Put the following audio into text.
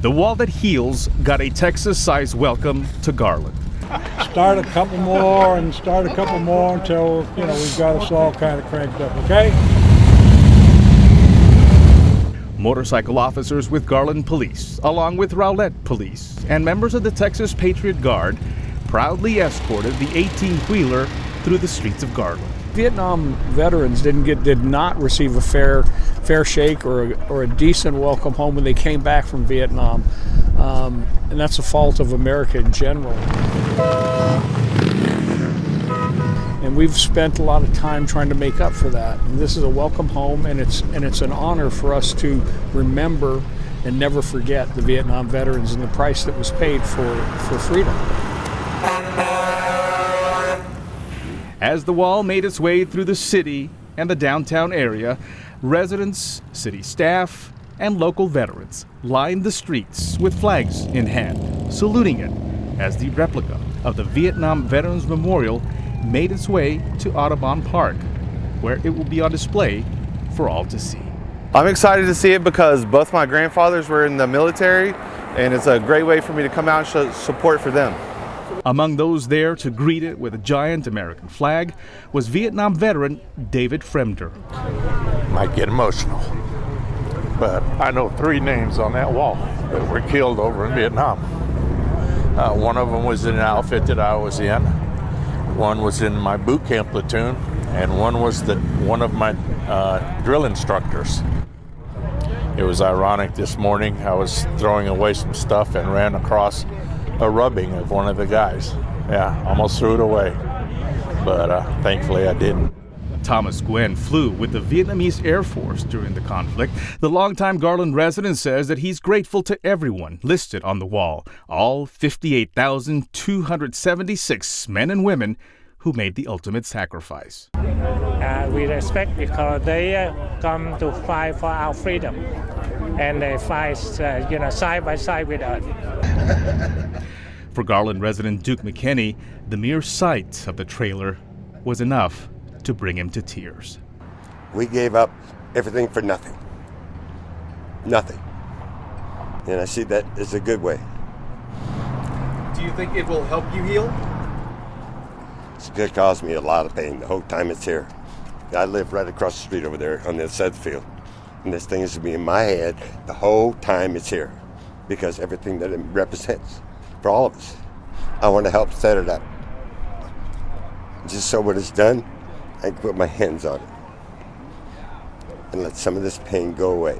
The wall that heals got a Texas-sized welcome to Garland. Start a couple more and start a couple more until, we've got us all kind of cranked up, okay? Motorcycle officers with Garland Police, along with Rowlett Police, and members of the Texas Patriot Guard proudly escorted the 18-wheeler through the streets of Garland. Vietnam veterans did not receive a fair shake or a decent welcome home when they came back from Vietnam, and that's a fault of America in general. And we've spent a lot of time trying to make up for that. And this is a welcome home, and it's an honor for us to remember and never forget the Vietnam veterans and the price that was paid for freedom. As the wall made its way through the city and the downtown area, residents, city staff, and local veterans lined the streets with flags in hand, saluting it as the replica of the Vietnam Veterans Memorial made its way to Audubon Park, where it will be on display for all to see. I'm excited to see it because both my grandfathers were in the military, and it's a great way for me to come out and show support for them. Among those there to greet it with a giant American flag was Vietnam veteran David Fremder. Might get emotional, but I know 3 names on that wall that were killed over in Vietnam. One of them was in an outfit that I was in. One was in my boot camp platoon, and one was one of my drill instructors. It was ironic this morning. I was throwing away some stuff and ran across a rubbing of one of the guys. Yeah, almost threw it away, but thankfully I didn't. Thomas Nguyen flew with the Vietnamese Air Force during the conflict. The longtime Garland resident says that he's grateful to everyone listed on the wall, all 58,276 men and women who made the ultimate sacrifice. We respect because they come to fight for our freedom, and they fight, side by side with us. For Garland resident Duke McKinney, the mere sight of the trailer was enough to bring him to tears. We gave up everything for nothing. Nothing. And I see that as a good way. Do you think it will help you heal? It's going to cause me a lot of pain the whole time it's here. I live right across the street over there on the other side of the field. And this thing is going to be in my head the whole time it's here, because everything that it represents for all of us. I want to help set it up. Just so when it's done, I can put my hands on it and let some of this pain go away.